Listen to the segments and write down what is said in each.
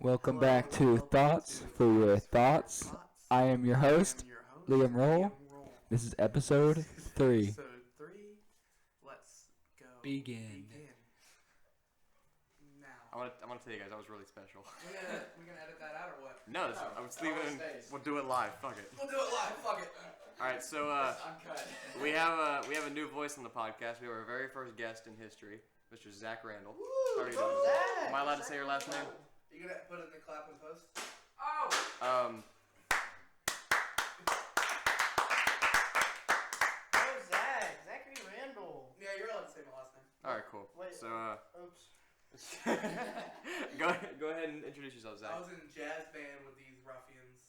Welcome back to Thoughts for Your Thoughts. I am your host, Liam Roll. This is episode 3. Episode 3. Let's go. Begin. Now. I want to tell you guys that was really special. We gonna edit that out or what? No, I'm just leaving it in. We'll do it live. Fuck it. We'll do it live. Fuck it. All right, so we have a new voice on the podcast. We have our very first guest in history, Mr. Zach Randall. Woo! How are you Go doing? Zach! Am I allowed to say your last name? You gonna put it in the clap and post? Oh. Oh, Zachary Randall. Yeah, you're allowed to say my last name. All right, cool. Wait, So oops. go ahead and introduce yourself, Zach. I was in a jazz band with these ruffians,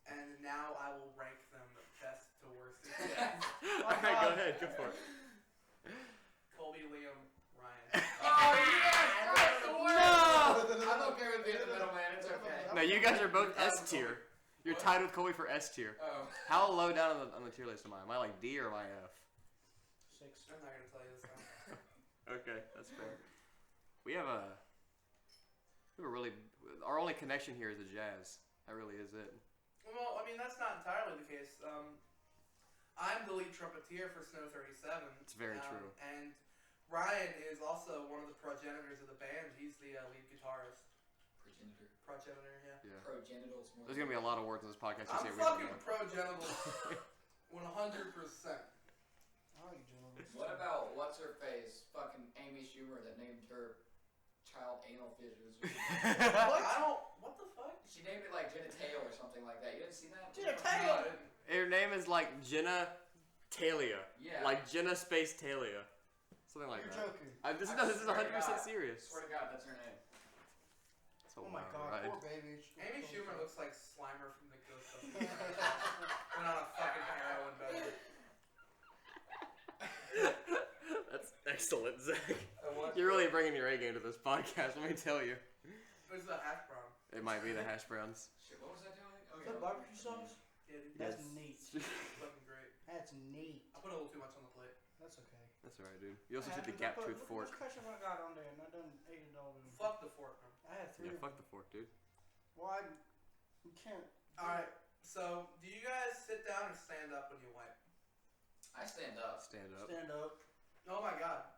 and now I will rank them best to worst in jazz. All right, go ahead. Go for it. Colby, Liam, Ryan. Oh, yes! No! I'm okay with being the middleman. It's okay. No, you guys are both S tier. You're tied with Colby for S tier. Oh. How low down on the tier list am I? Am I like D or am I F? 6. I'm not gonna tell you this now. Okay, that's fair. We have a really, our only connection here is the jazz. That really is it. Well, I mean, that's not entirely the case. I'm the lead trumpeter for Snow 37. It's very true. And Ryan is also one of the progenitors of the band. He's the lead guitarist. Progenitor, yeah. Progenitals. There's going to be a lot of words in this podcast. I'm fucking progenitals 100%. I like genitals. What about what's her face? Fucking Amy Schumer that named her child anal fissures. What the fuck? She named it like genitalia or something like that. You didn't see that? Genitalia! Her name is like Jenna Talia. Yeah. Like Jenna Space Talia. Something like You're that. joking. This is swear to 100% God. serious. Swear to God, that's her name. That's a Oh my wild god, ride. poor baby. Amy Schumer looks like Slimer from the Ghostbusters. Went on a fucking heroin bender. That's excellent, Zach. You're really bringing your A game to this podcast, let me tell you. Who's the hash brown? It might be the hash browns. Shit, what was I doing? Is that barbecue sauce? Yeah, dude. That's Yes. neat. Fucking great. That's neat. I put a little too much on the plate. That's okay. That's alright, dude. You also took the gap tooth fork. How much ketchup I got on there and I done ate it all. Fuck the fork, man. I had 3 Yeah, of fuck them. the fork, dude. Why? You can't. Alright, so do you guys sit down or stand up when you wipe? I stand up. Stand up. Stand up. Oh my god.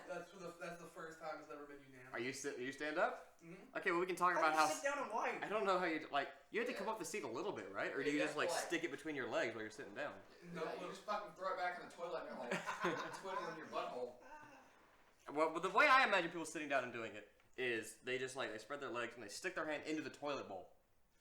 That's the first time it's ever been unanimous. Are you stand up? Mm-hmm. Okay, well we can talk How about do how. you sit down and wipe? I don't know how you you have to come off the seat a little bit, right? Or do you Yeah, just like like- stick it between your legs while you're sitting down? No, You just fucking throw it back in the toilet and you're like twiddling your butthole. Well, but the way I imagine people sitting down and doing it is they just they spread their legs and they stick their hand into the toilet bowl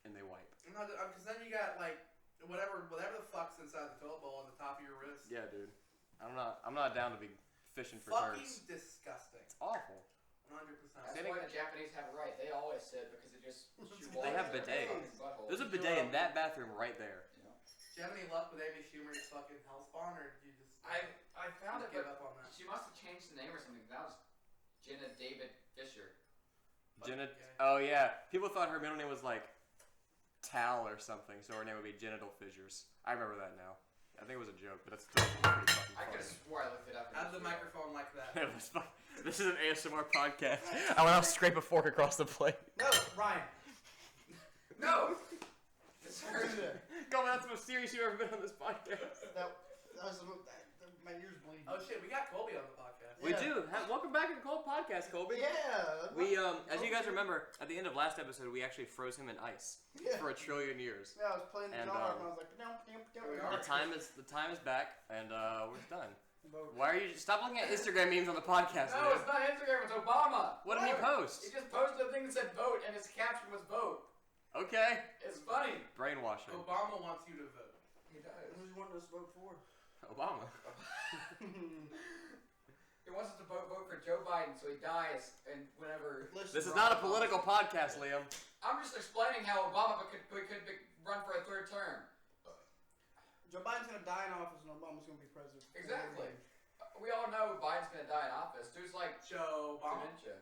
and they wipe. because then you got like whatever the fuck's inside the toilet bowl on the top of your wrist. Yeah, dude. I'm not down to be fishing for Fucking turds. disgusting. It's awful. 100%. That's why the Japanese have it right. They always sit because it just shoots They have water in their bidets. fucking butthole. There's a bidet in that bathroom right there. You know? Do you have any luck with Amy Schumer's fucking hellspawn, or did you just I found it, give but up on that? she must have changed the name or something. That was Jenna David Fisher. Jenna. Okay. Oh yeah. People thought her middle name was like Tal or something, so her name would be Genital Fissures. I remember that now. I think it was a joke, but that's still pretty fucking I could funny. have swore I looked it up. How's the microphone like that? It was fun. This is an ASMR podcast. I want to scrape a fork across the plate. No, Ryan. No! It's her. Go on, that's the most serious you've ever been on this podcast. That was my ears bleeding. Oh shit, we got Colby on the podcast. We do. Welcome back to the Cold Podcast, Colby. Yeah. We, as you guys remember, at the end of last episode, we actually froze him in ice Yeah. for 1 trillion years. Yeah, I was playing the And, guitar and I was like, no. we are. The time is back, and we're done. Vote. Why are you? Stop looking at Instagram memes on the podcast. No, dude. it's not Instagram, it's Obama. What did he He post? just posted a thing that said vote and his caption was vote. Okay. It's funny. Brainwashing. Obama wants you to vote. He does. Who's wanting us to vote for? Obama. He wants us to vote for Joe Biden so he dies and whenever. Listen, This is Ryan. not a political podcast, Liam. I'm just explaining how Obama could run for a third term. Joe Biden's gonna die in office and Obama's gonna be president. Exactly. We all know Biden's gonna die in office. Dude's like Joe Obama. dementia.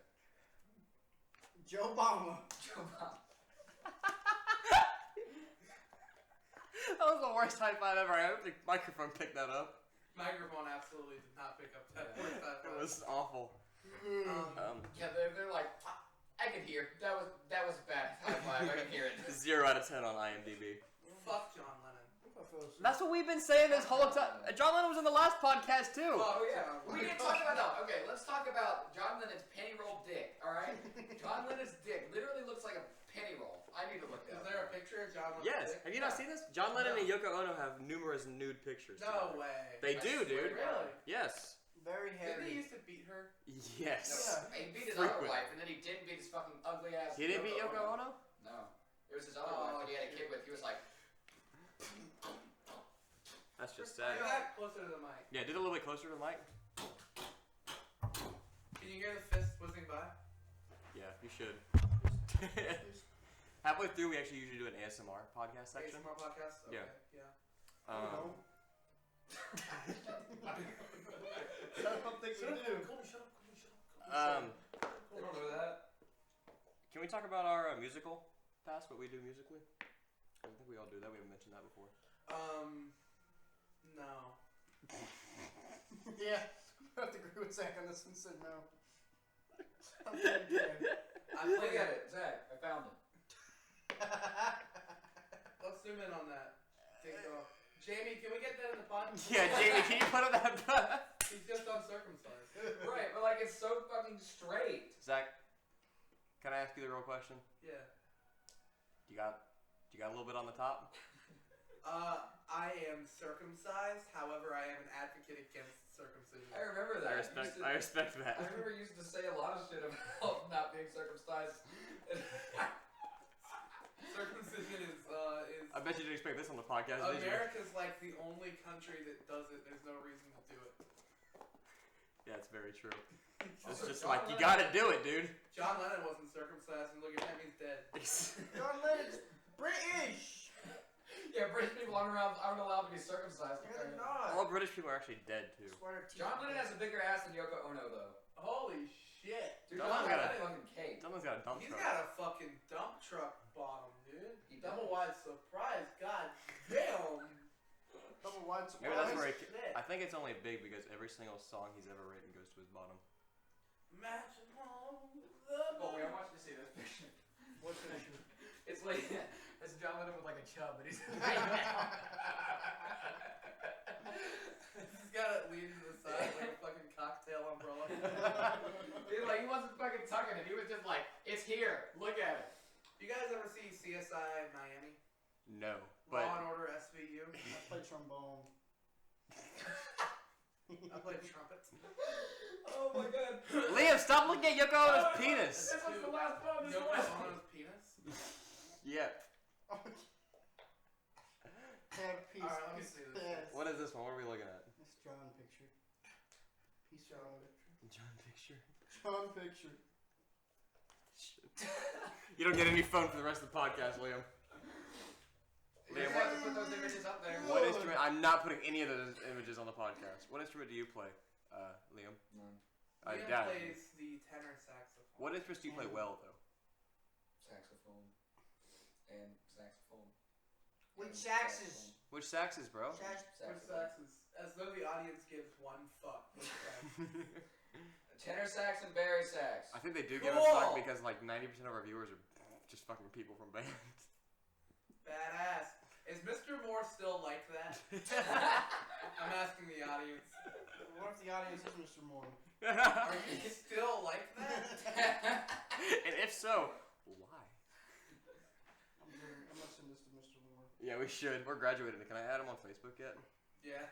Joe Obama. Joe Biden. That was the worst high five ever. I hope the microphone picked that up. Microphone absolutely did not pick up that voice. It was awful. Yeah, they're like, I could hear. That was 5. I can hear it. 0 out of 10 on IMDb. Fuck John Lennon. That's what we've been saying this whole time. John Lennon was in the last podcast too. Oh yeah. We didn't talk about that. Okay, let's talk about John Lennon's penny roll dick. All right. John Lennon's dick literally looks like a penny roll. I need to look that Is up. there a picture of John Lennon's Yes. dick? Have you not seen this? John Lennon and Yoko Ono have numerous nude pictures. No together. way. They do, dude. Really? Yes. Very Didn't he hairy. used to beat her? Yes. No, he beat his Frequent. other wife, and then he didn't beat his fucking ugly ass. He didn't beat Yoko Ono? No. It was his other wife that he had a kid with. He was like. That's just Do sad. that closer to the mic. Yeah, do it a little bit closer to the mic. Can you hear the fist whizzing by? Yeah, you should. Halfway through, we actually usually do an ASMR podcast section. ASMR podcast? Okay. Yeah. No. I don't think we do. Shut up. They don't know that. Can we talk about our musical past, what we do musically? I think we all do that. We haven't mentioned that before. No. Yeah, I have to agree with Zach on this and said no. I'm kidding, kidding. Look at it, Zach. I found it. Let's zoom in on that. Take it off. Jamie, can we get that in the podcast? Yeah, Jamie, can you put on that? He's just uncircumcised. Right, but like it's so fucking straight. Zach, can I ask you the real question? Yeah. You got a little bit on the top? I am circumcised. However, I am an advocate against circumcision. I remember that. I respect that. I remember you used to say a lot of shit about not being circumcised. Circumcision is I bet you didn't expect this on the podcast, did you? America's like the only country that does it. There's no reason to do it. Yeah, it's very true. It's Also, just John like, you Lennon- gotta do it, dude. John Lennon wasn't circumcised, and look at him, he's dead. John Lennon's British. Yeah, British people aren't allowed to be circumcised. Yeah, they're not. All British people are actually dead, too. Swear to John Lennon has a bigger ass than Yoko Ono, though. Holy shit. Dude, John John Lennon's got got a fucking cake. Someone's got a dump He's truck. got a fucking dump truck bottom, dude. He Double does. wide surprise, god damn. Double wide Maybe that's surprise. where Shit. I think it's only big because every single song he's ever written goes to his bottom. Imagine all the Oh, wait, I want you to see this picture. What picture? It's like, it's John Lennon with like a chub, and he's He's got it leaning to the side like a fucking cocktail umbrella. he wasn't fucking tucking it. He was just like, it's here. Look at it. You guys ever see CSI Miami? No, but Law and Order SVU? I play trombone. I played trumpet. Oh my god. Liam, stop looking at Yoko Ono's penis. This was the last one. This Yoko was Ono's penis? Yep. Have peace. Alright, let me see this. Yes. What is this one? What are we looking at? This John picture. Peace John. John picture. John picture. You don't get any phone for the rest of the podcast, Liam. You're gonna have to put those images up there. What instrument? I'm not putting any of those images on the podcast. What instrument do you play, Liam? None. Liam Dad. plays the tenor saxophone. What instruments do you play well, though? Saxophone. And saxophone. Which And saxes? Which saxes, bro? Which Saxophone. sax is as though the audience gives one fuck. Which sax? Tenor sax and bari sax. I think they do give us Cool. fuck because like 90% of our viewers are just fucking people from bands. Badass. Is Mr. Moore still like that? I'm asking the audience. What if the audience is Mr. Moore? Are you still like that? And if so, why? I'm gonna send this to Mr. Moore. Yeah, we should. We're graduating. Can I add him on Facebook yet? Yeah.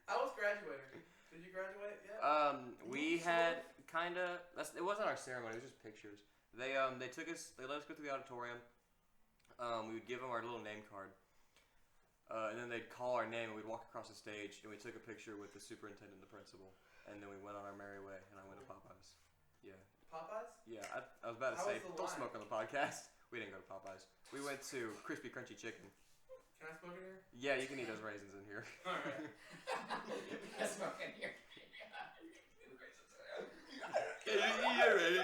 I was graduating. Did you graduate yet? We had kinda. It wasn't our ceremony. It was just pictures. They took us. They let us go through the auditorium. We would give them our little name card, and then they'd call our name, and we'd walk across the stage, and we took a picture with the superintendent and the principal, and then we went on our merry way, and I went to Popeyes. Yeah, Popeyes? yeah. I was about to How say, was the don't line? smoke on the podcast. We didn't go to Popeyes. We went to Crispy Crunchy Chicken. Can I smoke in here? Yeah, you can eat those raisins in here. Alright. That's fucking here. Yeah, Hey,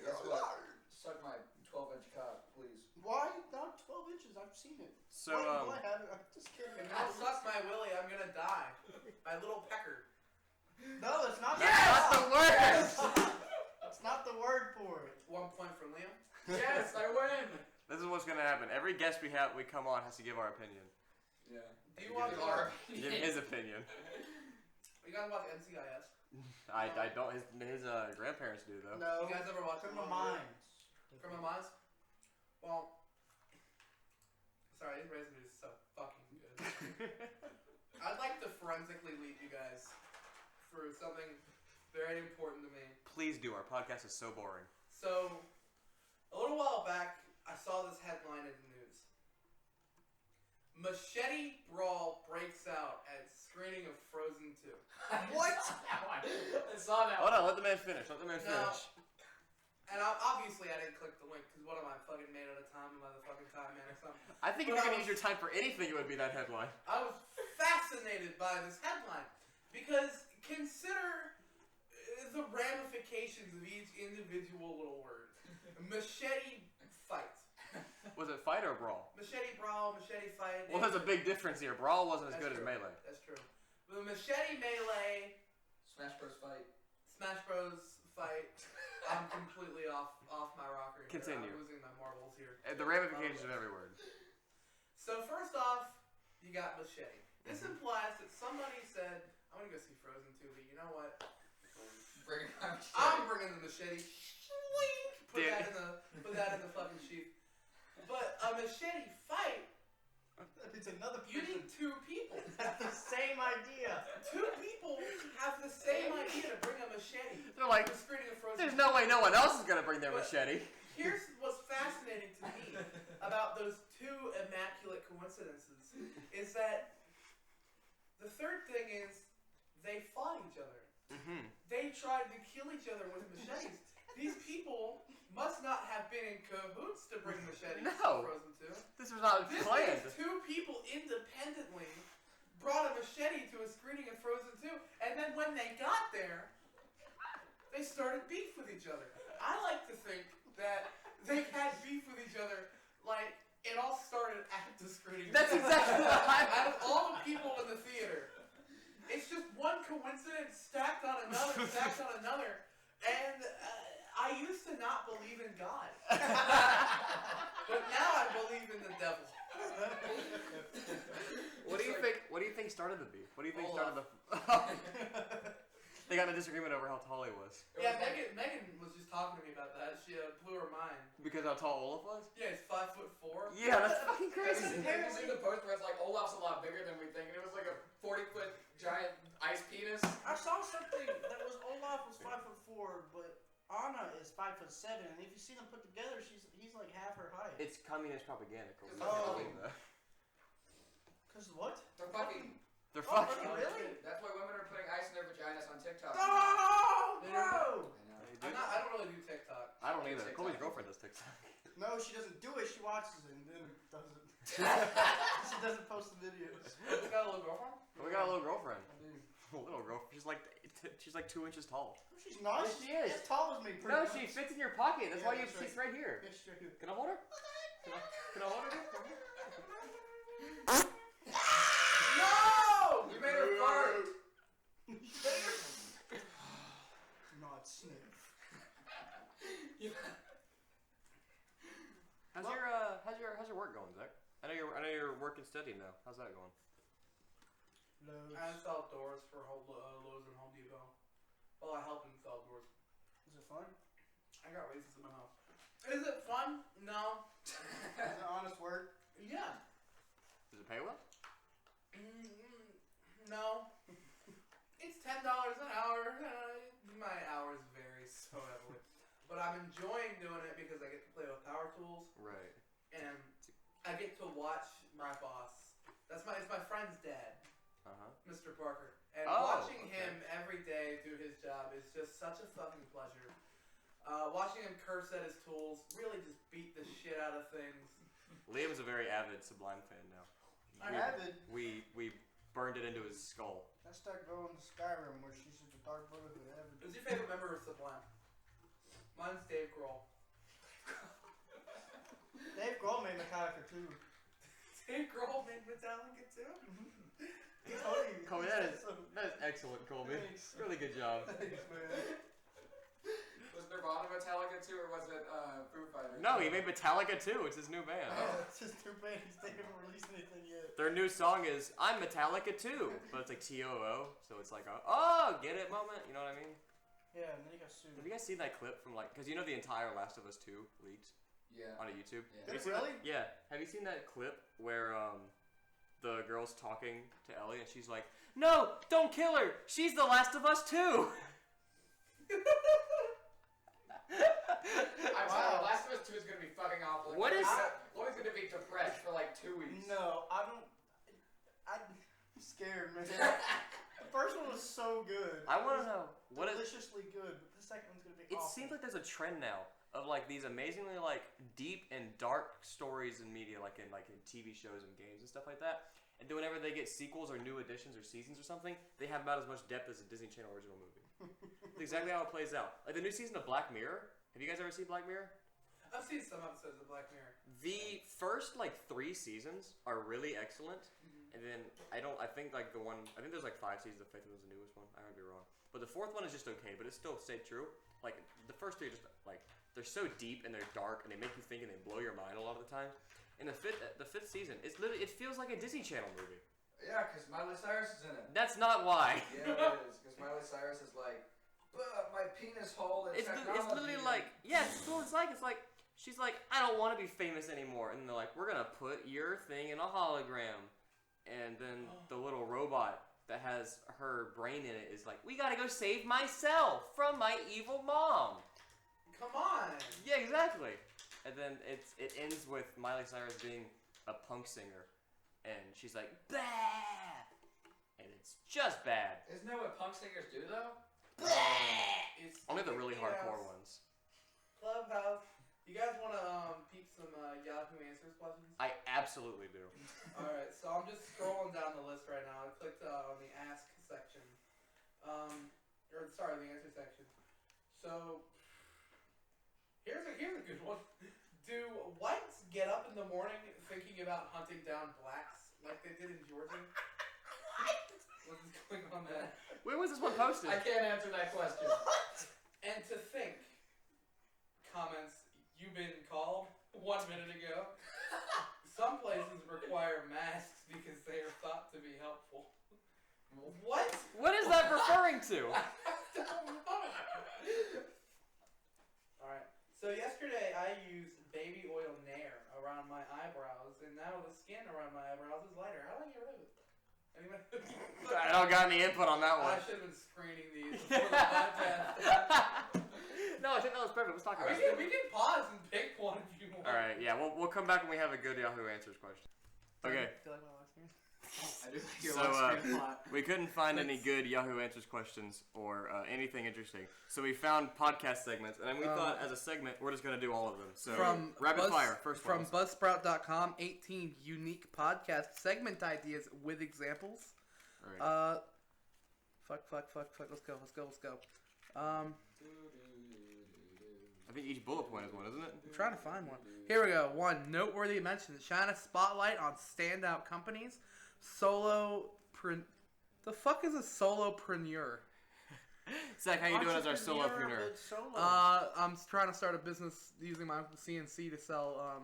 guess what? Suck my 12-inch cock, please. Why not 12 inches? I've seen it. So Why haven't I? Just kidding. If you don't suck my willy, I'm gonna die. My little pecker. No, that's not that's not the word. That's not the word for it. 1 point for Liam. Yes, I win. This is what's gonna happen. Every guest we come on has to give our opinion. Yeah. Do you watch Give his opinion. You guys watch NCIS? I don't. His grandparents do though. No. You guys ever watch Criminal Minds. Criminal Minds? Well, sorry, these raisin is so fucking good. I'd like to forensically lead you guys through something very important to me. Please do. Our podcast is so boring. So, a little while back, I saw this headline in the news. Machete brawl breaks out at screening of Frozen 2. What? I saw that. Hold on. Let the man finish. And obviously I didn't click the link, because what am I, fucking made out of time? Am I the fucking time man or something? I think if you're gonna use your time for anything, it would be that headline. I was fascinated by this headline, because consider the ramifications of each individual little word. Machete fight. Was it fight or brawl? Machete brawl, machete fight. Well, there's a big difference here. Brawl wasn't as good as melee. That's true. The machete melee, Smash Bros. Fight. Smash Bros. Fight. I'm completely off my rocker here. Continue. I'm losing my marbles here. The ramifications of every word. So first off, you got machete. This implies that somebody said, I'm gonna go see Frozen 2, but you know what? Bring it on. I'm bringing the machete. Put Dude. that in the fucking sheath. But a machete fight, It's another you person. need two people. That's the same idea. Two people have the same idea to bring a machete. They're like, to screening of Frozen there's 2. no way no one else is gonna bring their machete. Here's what's fascinating to me about those two immaculate coincidences is that the third thing is they fought each other. Mm-hmm. They tried to kill each other with machetes. These people must not have been in cahoots to bring machetes No. to Frozen 2. This was not This planned. means two people independently brought a machete to a screening of Frozen 2, and then when they got there, they started beef with each other. I like to think that they had beef with each other, like, it all started at the screening. That's exactly what I Out of all the people in the theater, it's just one coincidence stacked on another, and I used to not believe in God, but now I believe in the devil. What do you think? What do you think started the beef? What do you think Olaf. started the? They got in a disagreement over how tall he was. Yeah, Megan was just talking to me about that. She blew her mind. Because how tall Olaf was? Yeah, he's 5'4". Yeah, that's fucking Have you crazy. seen the post where it's like Olaf's a lot bigger than we think, and it was like a 40-foot giant ice penis? I saw something that was Olaf was 5'4", but Anna is 5'7", and if you see them put together, he's like half her height. It's communist propaganda. Cole. Oh. Cause what? They're fucking. They're Oh, fucking. really? That's why women are putting ice in their vaginas on TikTok. Oh, They bro! I know. I don't really do TikTok. I don't either. TikTok. Colby's girlfriend does TikTok. No, she doesn't do it. She watches it and then doesn't. She doesn't post the videos. You got a little girlfriend? We got a little girlfriend. I do. A little girlfriend. She's like 2 inches tall. She's not. Yes, she is. As tall as me. Pretty No, much. she fits in your pocket. That's Yeah, why that's she's right. right here. Yes, she's right here. Can I hold her? Can I hold her? No! You made her fart. Not sniff. How's your work going, Zach? I know you're working steady now. How's that going? Loads. I installed doors for Lowe's and Home Depot. Well, I helped install doors. Is it fun? I got raisins in my house. Is it fun? No. Is it honest work? Yeah. Does it pay well? No. It's $10 an hour. My hours vary so heavily. But I'm enjoying doing it because I get to play with power tools. Right. And I get to watch my boss. It's my friend's dad, Mr. Parker. And watching him every day do his job is just such a fucking pleasure. Watching him curse at his tools, really just beat the shit out of things. Liam's a very avid Sublime fan now. I'm avid. We burned it into his skull. I started going to Skyrim where she's just a dark brotherhood avid. Who's your favorite member of Sublime? Mine's Dave Grohl. Dave Grohl made Metallica too. Dave Grohl made Metallica too? Colby, that is excellent, Colby. Thanks. Really good job. Thanks, man. Was Nirvana Metallica too, or was it Foo Fighters? No, he made Metallica too. It's his new band. Yeah, it's just too bad they haven't released anything yet. Their new song is "I'm Metallica too," but it's like TOO, so it's like a oh get it moment. You know what I mean? Yeah, and then he got sued. Have you guys seen that clip from like? Because you know the entire Last of Us 2 leaked Yeah. on a YouTube. Yeah. Have you Did it seen really? That? Yeah. Have you seen that clip where the girl's talking to Ellie and she's like, "No, don't kill her. She's the Last of Us too." I'm sorry, Last of Us 2 is gonna be fucking awful. What is- Chloe's gonna be depressed for like 2 weeks. No, I'm scared, man. The first one was so good. I want to know what is. Deliciously good, but the second one's gonna be It awful. seems like there's a trend now of like these amazingly like deep and dark stories in media, like in TV shows and games and stuff like that. And then whenever they get sequels or new editions or seasons or something, they have about as much depth as a Disney Channel original movie. That's exactly how it plays out. Like the new season of Black Mirror. Have you guys ever seen Black Mirror? I've seen some episodes of Black Mirror. The first like 3 seasons are really excellent, and then I think there's like 5 seasons of Faith was the newest one. I might be wrong, but the 4th one is just okay, but it still stayed true. Like the first 3 are just like they're so deep and they're dark and they make you think and they blow your mind a lot of the time. And the fifth season, it feels like a Disney Channel movie. Yeah, because Miley Cyrus is in it. That's not why. Yeah, it is. Because Miley Cyrus is like, my penis hole in It's literally like, yeah, it's cool. It's like she's like, I don't want to be famous anymore, and they're like, we're gonna put your thing in a hologram, and then the little robot that has her brain in it is like, we gotta go save myself from my evil mom. Come on. Yeah, exactly. And then it ends with Miley Cyrus being a punk singer, and she's like, bah, and it's just bad. Isn't that what punk singers do though? It's Only the really hardcore Clubhouse. ones. Clubhouse. You guys want to peep some Yahoo Answers questions? I absolutely do. Alright, so I'm just scrolling down the list right now. I clicked on the Ask section. The Answer section. So, here's a good one. Do whites get up in the morning thinking about hunting down blacks like they did in Georgia? What is going on there? Where was this one posted? I can't answer that question. And to think, comments, you've been called 1 minute ago. Some places require masks because they are thought to be helpful. What? What is that referring to? Alright, so yesterday I used baby oil Nair around my eyebrows, and now the skin around my eyebrows is lighter. How do I get rid of it? Anybody? I don't got any input on that I one. should have been screening these before the podcast. No, I think that was perfect. Let's talk about it. We can pause and pick one if you want. All right, yeah, we'll come back when we have a good Yahoo Answers question. Okay. Do you like my last name? I do like your So, last screen a lot. We couldn't find any good Yahoo Answers questions or anything interesting, so we found podcast segments, and then we thought as a segment we're just gonna do all of them. So rapid fire, first one. From Buzzsprout.com, 18 unique podcast segment ideas with examples. All right. Fuck. Let's go. I think each bullet point is one, isn't it? I'm trying to find one. Here we go. 1. Noteworthy mentions. Shine a spotlight on standout companies. The fuck is a solopreneur? Zach, how you doing as our solopreneur? I'm trying to start a business using my CNC to sell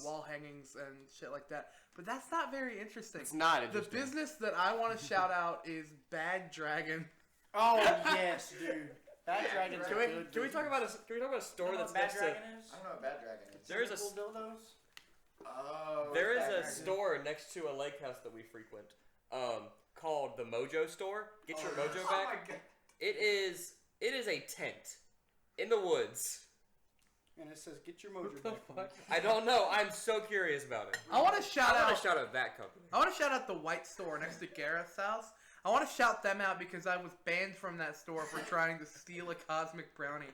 wall hangings and shit like that. But that's not very interesting. It's not The interesting. business that I want to shout out is Bad Dragon. Oh yes, dude. Bad Dragon's Can we talk about a store that's Bad next to? Dragon is? I don't know what Bad Dragon is. There is a dildos. Oh. There is Bad a Dragon. store next to a lake house that we frequent, called the Mojo Store. Get your mojo Oh back. my god. It is a tent in the woods. And it says, "Get your mojo back." I don't know. I'm so curious about it. I want to shout I want out. to shout out that company. I want to shout out the White Store next to Gareth's house. I want to shout them out because I was banned from that store for trying to steal a cosmic brownie,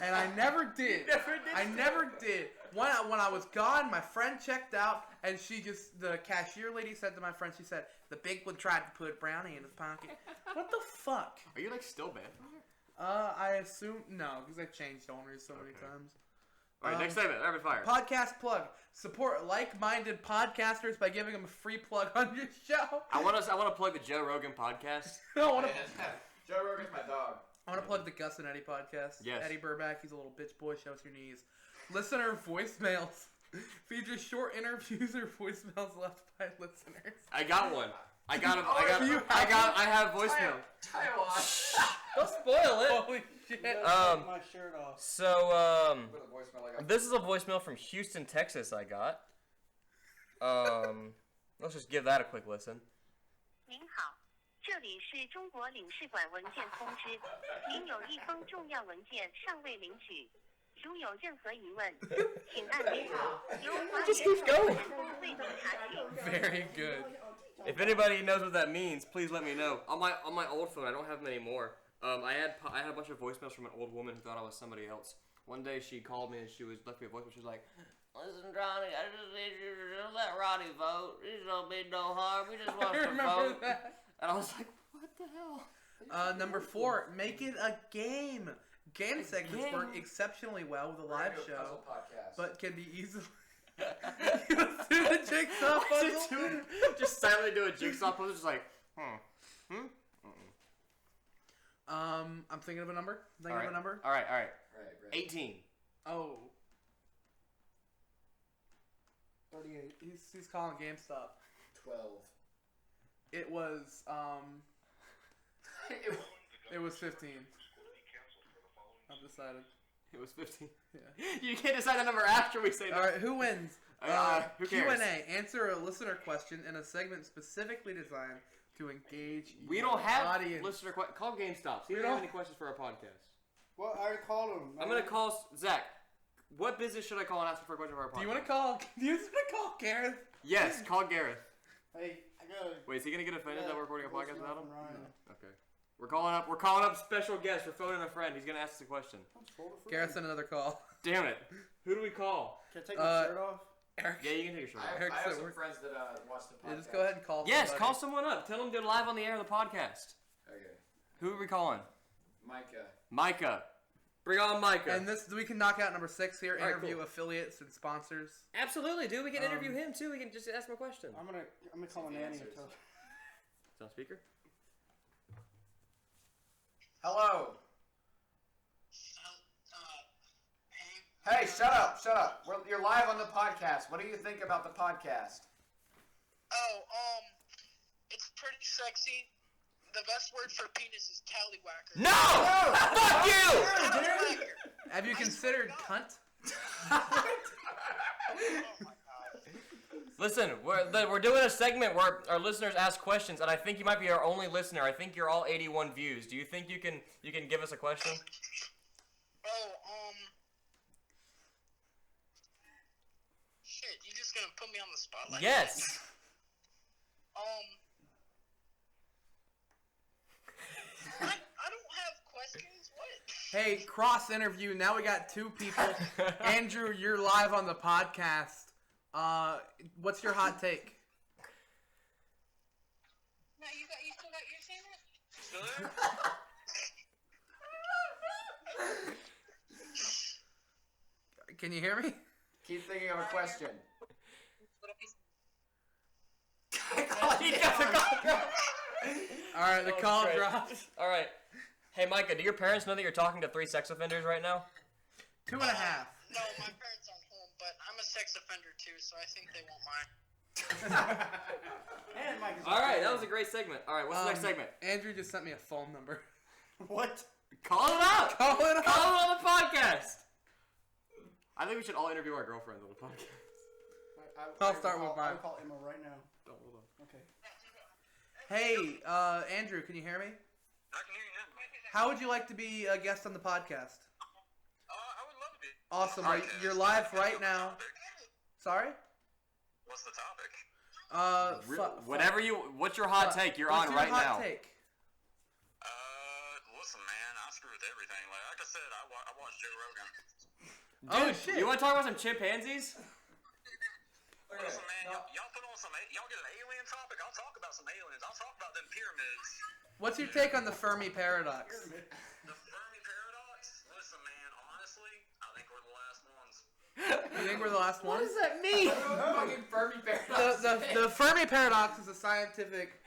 and I never did. I never did. When I was gone, my friend checked out, and the cashier lady said to my friend, she said, "The big one tried to put a brownie in his pocket." What the fuck? Are you like still banned from here? I assume no, because I've changed owners so many times. All right, next segment, rapid fire. Podcast plug. Support like-minded podcasters by giving them a free plug on your show. I want to plug the Joe Rogan podcast. I want to. Joe Rogan's my dog. I want to plug the Gus and Eddie podcast. Yes. Eddie Burback, he's a little bitch boy. Show us your knees. Listener voicemails. Features short interviews or voicemails left by listeners. I got one. I got him. I have voicemail. Taiwan. Don't spoil it. Holy shit. Take my shirt off. So, What a voicemail I got. this is a voicemail from Houston, Texas. I got. Let's just give that a quick listen. 您好，这里是中国领事馆文件通知，您有一封重要文件尚未领取，如有任何疑问，请按铃由华联社自动查询。 Very good. If anybody knows what that means, please let me know. On my old phone, I don't have them anymore. I had a bunch of voicemails from an old woman who thought I was somebody else. One day she called me and she left me a voicemail. She was like, "Listen, Johnny, I just need you to let Roddy vote. He's don't mean no harm. He just wants to vote." That. And I was like, "What the hell?" Number 4, make it a game. Game segments work exceptionally well with a live show, but can be easily. Do the jigsaw puzzle. Just silently do a jigsaw puzzle, just like, I'm thinking of a number. All right. Right. 18. Oh. 38. He's calling GameStop. 12. It was It was 15. I've decided. It was 15. Yeah. You can't decide the number after we say that. All right, who wins? Who cares? Q&A. Answer a listener question in a segment specifically designed to engage We your don't have audience. listener questions. Call GameStop. See if We they have don't- any questions for our podcast. Well, I already called him. I'm going to call Zach. What business should I call and ask for a question for our podcast? Do you want to call Gareth? Yes, call Gareth. Hey, I gotta. Wait, is he going to get offended that we're recording a podcast without him? Ryan. Okay. We're calling up special guest. We're phoning a friend. He's going to ask us a question. Gareth sent another call. Damn it. Who do we call? Can I take my shirt off? Eric. Yeah, you can take your shirt off. I have said some we're- friends that watch the podcast. Yeah, just go ahead and call Yes, somebody. call someone up. Tell them they're live on the air of the podcast. Okay. Who are we calling? Micah. Micah. Bring on Micah. And we can knock out number 6 here. All right, Interview cool. affiliates and sponsors. Absolutely, dude. We can interview him too. We can just ask him a question. I'm gonna call See my the nanny and answers. tell. Is that on speaker? Hello. Hey, shut up. You're live on the podcast. What do you think about the podcast? Oh, it's pretty sexy. The best word for penis is tallywhacker. No! Fuck you! Tallywhacker. Have you considered cunt? Oh my god. Listen, we're doing a segment where our listeners ask questions, and I think you might be our only listener. I think you're all 81 views. Do you think you can give us a question? Oh, shit, you just gonna put me on the spot like Yes. that? I don't have questions. What? Hey, cross interview. Now we got 2 people. Andrew, you're live on the podcast. What's your hot take? No, you still got your sandwich? Still there? Can you hear me? Keep thinking of a question. All right, the That was call great. dropped. All right. Hey, Micah, do your parents know that you're talking to 3 sex offenders right now? 2.5. No, my parents aren't home, but I'm a sex offender too, so I think they won't mind. And Mike is All right, that was a great segment. All right, what's the next segment? Andrew just sent me a phone number. What? Call it up. Call it up. Call it on the podcast. I think we should all interview our girlfriends on the podcast. I'll start with mine. I'll call Emma right now. Don't hold on. Okay. Hey, Andrew, can you hear me? I can hear you now. How would you like to be a guest on the podcast? I would love to be. Awesome. You're live right now. Sorry? What's the topic? What's your hot take? You're What's on your right hot now. Take? Listen, man, I screw with everything. Like I said, I watched Joe Rogan. Oh, Dude, shit. you want to talk about some chimpanzees? Listen, man, y'all put on y'all get an alien topic. I'll talk about some aliens. I'll talk about them pyramids. What's your take on the Fermi paradox? The Fermi paradox. Listen, man, honestly, I think we're the last ones. You think we're the last What ones? does that mean? Fucking Fermi paradox. The Fermi paradox is a scientific.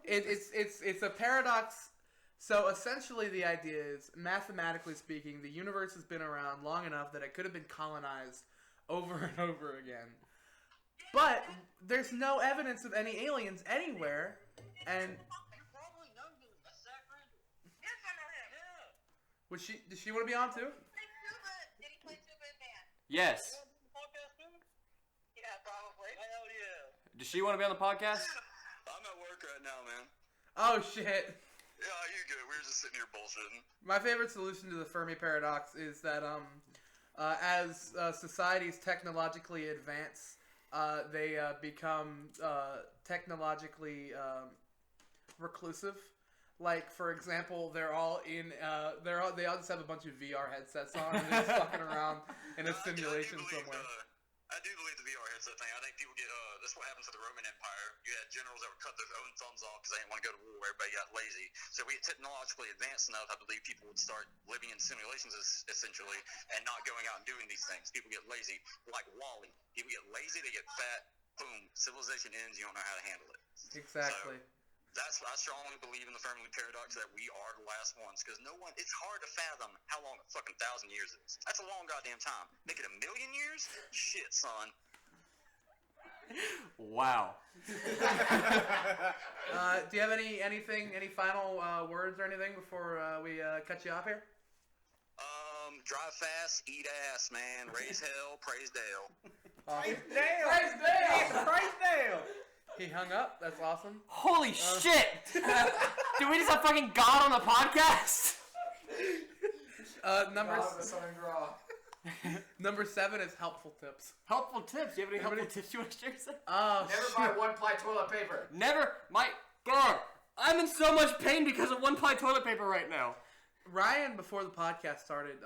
It's a paradox So essentially the idea is, mathematically speaking, the universe has been around long enough that it could have been colonized over and over again. But there's no evidence of any aliens anywhere, and You probably know him. That's Zach Randall. Yes, I know him. Yeah. does she want to be on too? Did he play tuba in band? Yes. Podcast too? Yeah, probably. Hell yeah. Does she want to be on the podcast? I'm at work right now, man. Oh shit. Yeah, you good. We were just sitting here bullshitting. My favorite solution to the Fermi paradox is that as societies technologically advance, they become technologically reclusive. Like, for example, they all just have a bunch of VR headsets on and they're just fucking around in a simulation somewhere. I do believe the VR headset thing. I think people get, that's what happened to the Roman Empire. You had generals that would cut their own thumbs off because they didn't want to go to war. Everybody got lazy. So if we get technologically advanced enough, I believe people would start living in simulations essentially and not going out and doing these things. People get lazy. Like Wall-E. People get lazy, they get fat, boom, civilization ends, you don't know how to handle it. Exactly. I strongly believe in the Fermi paradox that we are the last ones because it's hard to fathom how long a fucking 1,000 years is. That's a long goddamn time. Make it 1,000,000 years? Shit, son. Wow. Do you have any final words or anything before we cut you off here? Drive fast, eat ass, man. Raise hell, praise Dale. Awesome. Praise Dale! Praise Dale! He hung up. That's awesome. Holy shit! Do we just have fucking God on the podcast? Number 7 is helpful tips. Helpful tips. Do you have any helpful tips you want to share? Oh, Never buy one-ply toilet paper. Never. My God. I'm in so much pain because of one-ply toilet paper right now. Ryan, before the podcast started,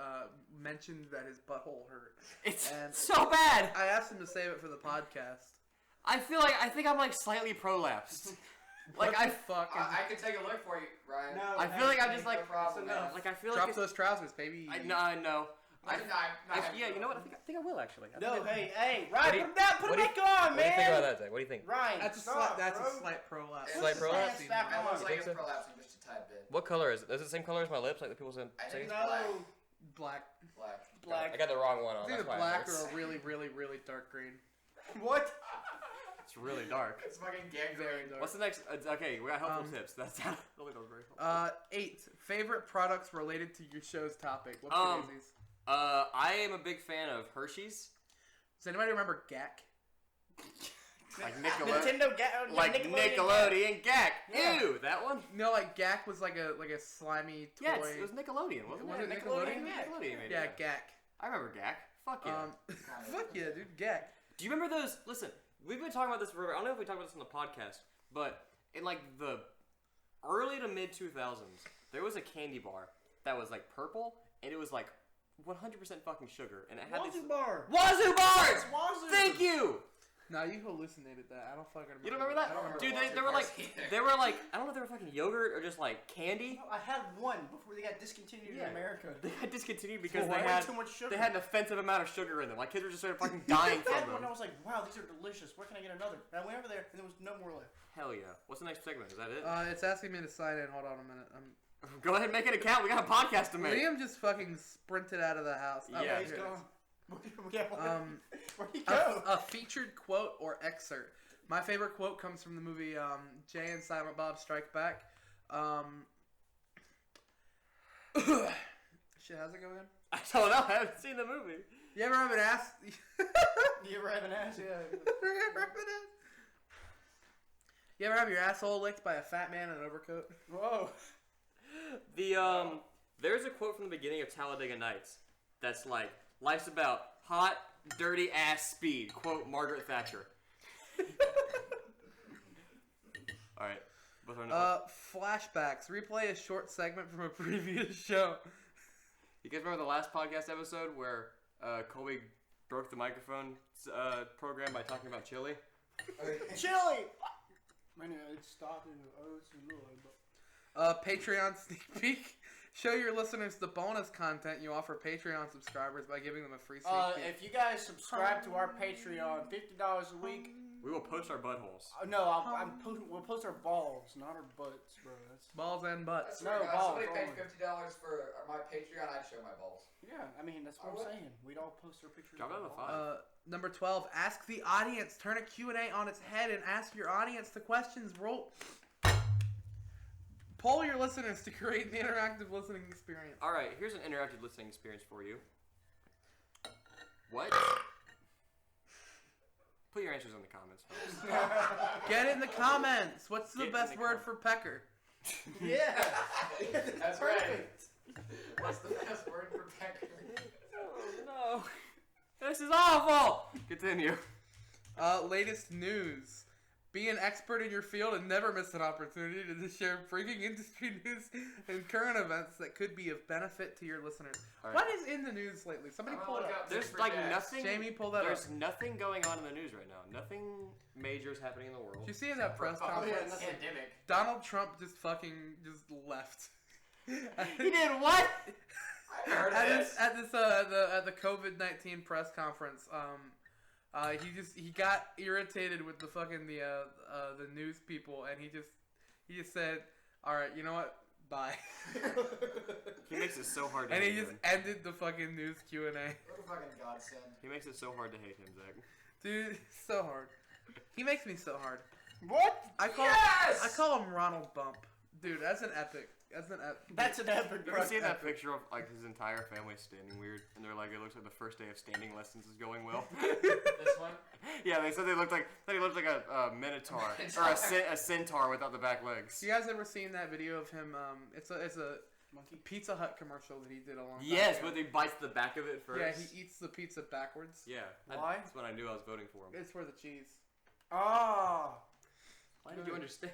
mentioned that his butthole hurt. It's And so bad. I asked him to save it for the podcast. I think I'm like slightly prolapsed. Like What the fuck? I can take a look for you, Ryan. No, I feel like I'm just like No problem, man. like I feel Drop like those trousers, baby. I know. Yeah, You know what? I think I will actually. No, hey, What Ryan, do you- put that what do you- back on, man! What do you think about that, Zach? What do you think? Ryan, That's a stop, slight bro. prolapse. Slight prolapse? Pants back It looks on. like it's think so? prolapsing just a tad bit. What color is it? Is it the same color as my lips, like the people say? I think it's No. Black. black. Black. I got the wrong one on. It's either That's why it black hurts. or a really, really, really dark green. What? It's really dark. It's fucking gangrene. Very dark. What's the next? Okay, we got helpful tips. That's really not very helpful. 8. Favorite products related to your show's topic. What's these? I am a big fan of Hershey's. Does anybody remember GAC? Like Nickelodeon. Nintendo Like Nickelodeon Gak. Yeah. Ew, that one? No, like GAC was like a slimy toy. Yeah, it was Nickelodeon, wasn't Was it? it Nickelodeon? Nickelodeon made Yeah, it. GAC. I remember Gak. Fuck yeah. Fuck yeah, dude, GAC. Do you remember those? Listen, we've been talking about this forever. I don't know if we talked about this on the podcast, but in like the early to mid 2000s, there was a candy bar that was like purple, and it was like 100% fucking sugar, and it had Wazoo these bar. Wazoo bars. It's Wazoo. Thank you. No, you hallucinated that. I don't fucking remember. You don't remember that? I don't remember Dude, Wazoo they were like, bars either. they were like, I don't know if they were fucking yogurt or just like candy. No, I had one before they got discontinued Yeah. in America. They got discontinued because Way they had too much sugar. they had an offensive amount of sugar in them. Like kids were just sort of fucking dying I had from one. them. I was like, wow, these are delicious. Where can I get another? And I went over there, and there was no more left. Hell yeah! What's the next segment? Is that it? It's asking me to sign in. Hold on a minute. Go ahead and make an account. We got a podcast to make. Liam just fucking sprinted out of the house. Oh, Yeah. here He's it gone. is. Where'd he go? A featured quote or excerpt. My favorite quote comes from the movie Jay and Silent Bob Strike Back. Shit, how's it going? I don't know. I haven't seen the movie. You ever have an ass? You ever have an ass? Yeah. You ever have your asshole licked by a fat man in an overcoat? Whoa. There's a quote from the beginning of Talladega Nights that's like, life's about hot, dirty ass speed. Quote Margaret Thatcher. All right. What's our next? Flashbacks. Replay a short segment from a previous show. You guys remember the last podcast episode where Colby broke the microphone program by talking about chili? Chili! Man, it stopped in Patreon sneak peek. Show your listeners the bonus content you offer Patreon subscribers by giving them a free sneak peek. If you guys subscribe to our Patreon, $50 a week, We will post our buttholes. No, we'll post our balls, not our butts, bro. That's Balls and butts. That's right, guys. balls Somebody paid only. $50 for my Patreon. I'd show my balls. yeah. I mean, that's what I'm saying. We'd all post our pictures. Drop of down our the balls. 5. Number 12, ask the audience. Turn a Q&A on its head and ask your audience the questions. Poll your listeners to create an interactive listening experience. All right, here's an interactive listening experience for you. What? Put your answers in the comments, folks. Get it in the comments. What's the Get in best the word for pecker? Yeah. That's right. What's the best word for pecker? Oh no. This is awful! Continue. Latest news. Be an expert in your field and never miss an opportunity to share breaking industry news and current events that could be of benefit to your listeners. All right. What is in the news lately? Somebody I'm pull gonna it look up. up There's for like dads. nothing. Jamie, pull that There's up. nothing going on in the news right now. Nothing major is happening in the world. Did you see in that press Oh, yeah, conference? that's pandemic. Donald Trump just left. He did what? I heard of this. at the COVID-19 press conference, he got irritated with the news people, and he just said, "All right, you know what? Bye." He makes it so hard to And hate he just him. ended the fucking news Q&A. What a fucking godsend. He makes it so hard to hate him, Zach. Dude, so hard. He makes me so hard. What? I call him Ronald Bump. Dude, that's an epic. That's an epic. You ever see that picture of like his entire family standing weird, and they're like, it looks like the first day of standing lessons is going well. This one? Yeah, they said he looked like a minotaur or a centaur without the back legs. You guys ever seen that video of him? It's a Monkey Pizza Hut commercial that he did a long time Yes, ago. but he bites the back of it first. Yeah, he eats the pizza backwards. Yeah, Why? That's when I knew I was voting for him. It's for the cheese. Ah. Why did you understand?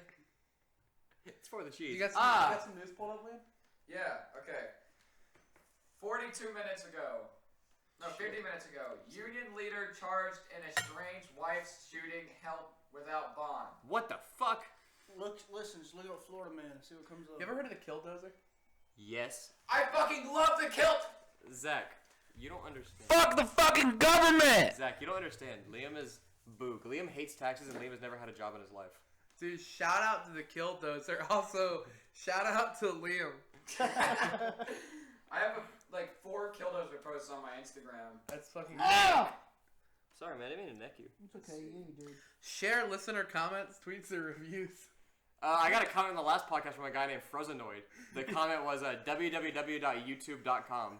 It's for the cheese. You got some news pulled up, Liam? Yeah, okay. 42 minutes ago. No, 50 minutes ago. Union leader charged in estranged wife's shooting held without bond. What the fuck? Listen, just look up Florida Man and see what comes up. You ever heard of the Killdozer? Yes. I fucking love the kilt! Zach, you don't understand. Fuck the fucking government! Zach, you don't understand. Liam is book. Liam hates taxes, and Liam has never had a job in his life. Dude, shout out to the Killdozer. Also, shout out to Liam. I have like 4 Killdozer posts on my Instagram. That's fucking Sorry, man. I didn't mean to neck you. It's okay, dude. Share listener comments, tweets, or reviews. I got a comment in the last podcast from a guy named Frozenoid. The comment was www.youtube.com.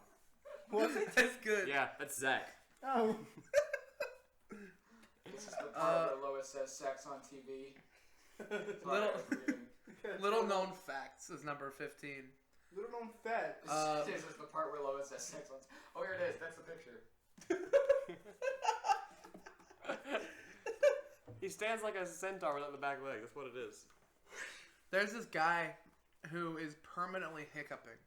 Was it? That's good. Yeah, that's Zach. Oh. This is the part where Lois says sex on TV. Little known facts is number 15. Little known facts. This is the part where Lois says sex on TV. Oh, here it is. That's the picture. He stands like a centaur without the back leg. That's what it is. There's this guy who is permanently hiccuping.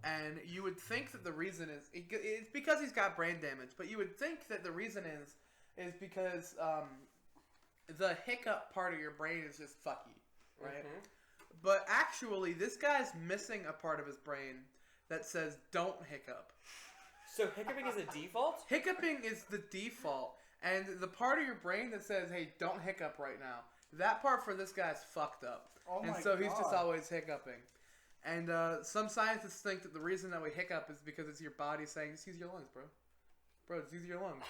And you would think that the reason is... It's because he's got brain damage. But you would think that the reason is because the hiccup part of your brain is just fucky. Right? Mm-hmm. But actually, this guy's missing a part of his brain that says, don't hiccup. So hiccuping is a default? Hiccuping is the default. And the part of your brain that says, hey, don't hiccup right now, that part for this guy's fucked up. Oh and my so he's just God. always hiccuping. And some scientists think that the reason that we hiccup is because it's your body saying, just use your lungs, bro. Bro, just use your lungs.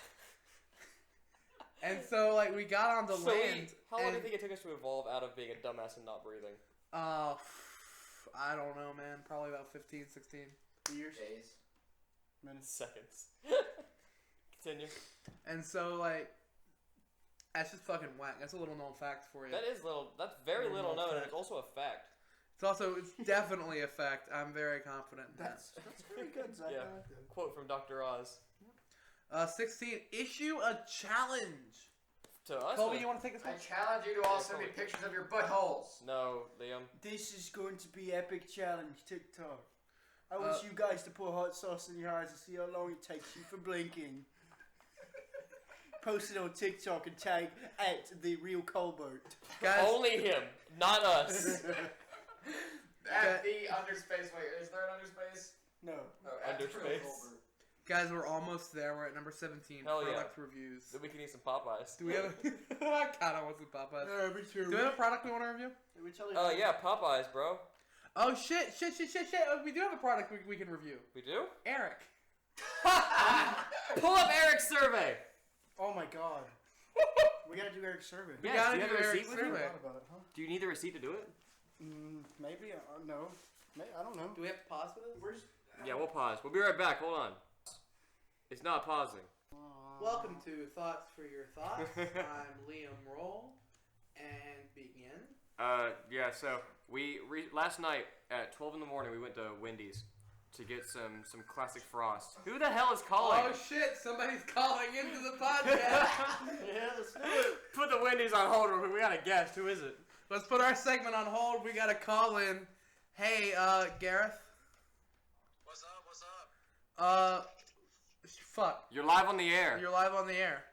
And so, like, we got on the land. How long do you think it took us to evolve out of being a dumbass and not breathing? I don't know, man. Probably about 15, 16 years. Days. Minutes. Seconds. Continue. And so, like, that's just fucking whack. That's a little known fact for you. That's very little known, and it's also a fact. It's definitely a fact. I'm very confident in that. That's very good, Zach. Yeah. I like that. Quote from Dr. Oz. 16. Issue a challenge. To us? Colby, or- you want to take this I one? challenge you to all send me pictures of your buttholes. No, Liam. This is going to be epic challenge TikTok. I want you guys to put hot sauce in your eyes and see how long it takes you for blinking. Post it on TikTok and tag @TheRealColbert. Guys, Only him, not us. At the underspace. Wait, is there an underspace? No. Oh, at the Underspace. Colbert. Guys, we're almost there. We're at number 17. Hell yeah. Product reviews. So we can eat some Popeyes. Do we have I kind of want some Popeyes. Yeah, me too. Do we have a product we want to review? Did we tell you? Oh yeah, Popeyes, bro. Oh, shit. We do have a product we can review. We do? Eric. Pull up Eric's survey. Oh my god. We gotta do Eric's survey. We Yes, gotta do you do have a Eric's receipt with you? survey. About it, huh? Do you need the receipt to do it? Maybe. No. I don't know. Do we have to pause for this? Where's? Yeah, we'll pause. We'll be right back. Hold on. It's not pausing. Welcome to Thoughts for Your Thoughts. I'm Liam Roll. And begin. Yeah. So last night at 12 in the morning we went to Wendy's to get some classic frost. Who the hell is calling? Oh shit! Somebody's calling into the podcast. Yeah, let's do it. Put the Wendy's on hold real quick. We got a guest. Who is it? Let's put our segment on hold. We got a call in. Hey, Gareth. What's up? Fuck. You're live on the air. You're live on the air.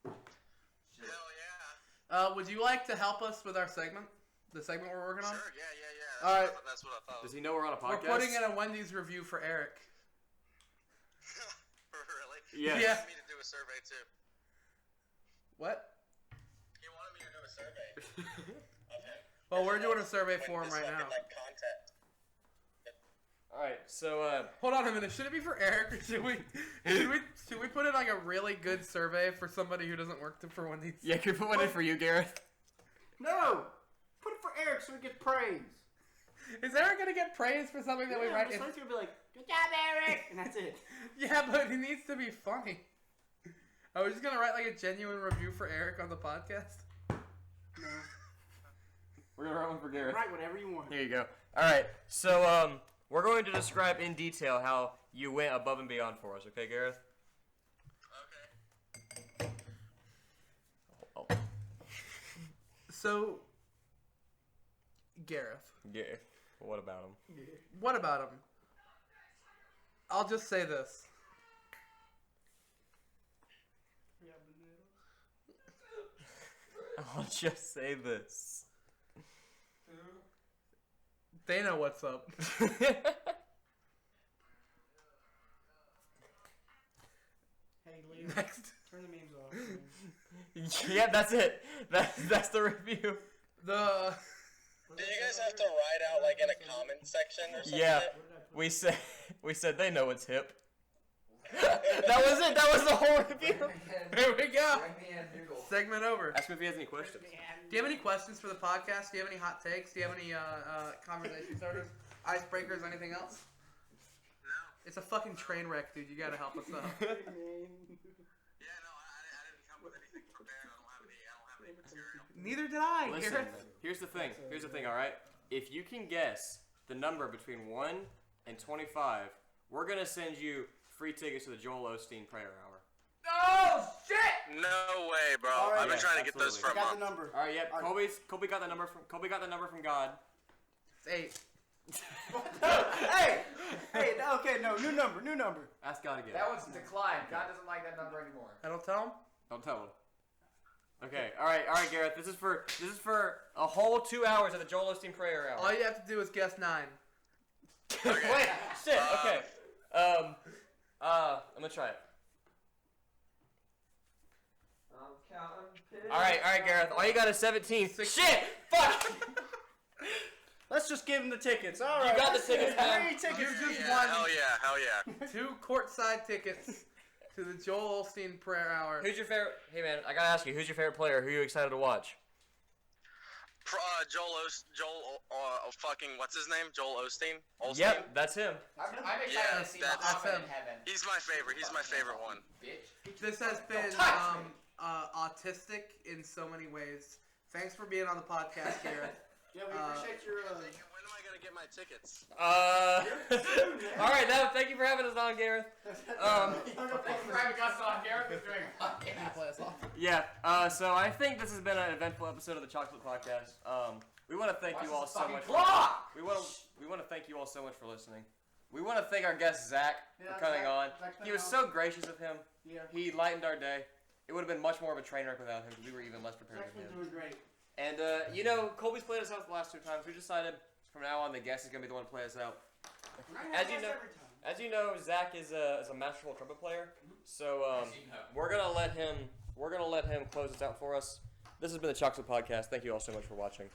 Hell yeah. Would you like to help us with our segment? The segment we're working on? Sure, yeah. All right. That's what I thought. Does he know we're on a podcast? We're putting in a Wendy's review for Eric. Really? Yes. Yeah. He wanted me to do a survey too. What? He wanted me to do a survey. Okay. Well, we're doing a survey for him This right now. fucking, like, contact. All right. So Hold on a minute. Should it be for Eric, or should we put in like a really good survey for somebody who doesn't work for Wendy's? yeah, can we put one in for you, Gareth? No. Put it for Eric so we get praise. Is Eric gonna get praise for something that we write? He's gonna be like, "Good job, Eric," and that's it. Yeah, but he needs to be funny. Are we just gonna write like a genuine review for Eric on the podcast? No. We're gonna write one for Gareth. Write whatever you want. Here you go. All right. So we're going to describe in detail how you went above and beyond for us. Okay, Gareth? Okay. Oh. So, Gareth. Yeah. What about him? What about him? I'll just say this. I'll just say this. They know what's up. Hey, Leo. Next. Turn the memes off. Man. Yeah, that's it. That's the review. The Do you guys have to write out like in a comment section or something? Yeah, we said they know it's hip. That was it. That was the whole review. There we go. Bring me in, Google. Segment over. Ask him if he has any questions. Do you have any questions for the podcast? Do you have any hot takes? Do you have any conversation starters, icebreakers, anything else? No. It's a fucking train wreck, dude. You gotta help us out. Yeah, no, I didn't come with anything prepared. I don't have any material. Neither did I. Listen, Gareth. here's the thing. Here's the thing. All right. If you can guess the number between 1 and 25, we're gonna send you free tickets to the Joel Osteen Prayer Hour. Oh shit! No way, bro. All right. I've been Yeah, trying to get those absolutely. for I a got the month. number. All right. Yep. All right. Colby got the number from God. It's 8. Hey, okay, no, new number. Ask God again. That one's declined. God doesn't like that number anymore. I don't tell him. Don't tell him. Okay. All right, Gareth. This is for a whole 2 hours of the Joel Osteen Prayer Hour. All you have to do is guess 9. Wait. Shit. Okay. I'm gonna try it. I'm counting. All right, Gareth. All you got is 17. Shit! Fuck! Let's just give him the tickets. All right. You got the tickets, man. Free tickets. You just Yeah, won hell yeah. 2 courtside tickets to the Joel Osteen Prayer Hour. Who's your favorite? Hey, man, I gotta ask you. Who's your favorite player? Who are you excited to watch? Fucking, what's his name? Joel Osteen? Yep, that's him. I'm excited Yeah, to see that's Muhammad him. in heaven. He's my favorite. He's my favorite one. Bitch. This has been touch me. autistic in so many ways. Thanks for being on the podcast, Gareth. Yeah, we appreciate your. When am I gonna get my tickets? All right, now thank you for having us on, Gareth. Thanks for having us on. Gareth is doing a podcast. Yeah. So I think this has been an eventful episode of the Choxlate Podcast. We want to thank you all so much. We want to thank you all so much for listening. We want to thank our guest Zach for coming on. He was so gracious of him. Yeah. He lightened our day. It would have been much more of a train wreck without him because we were even less prepared Zach's than been him. doing great. And Colby's played us out the last 2 times. We decided from now on the guest is gonna be the one to play us out. As you know, As you know, Zach is a masterful trumpet player, so As you know. we're gonna let him close this out for us. This has been the Choxlate Podcast. Thank you all so much for watching.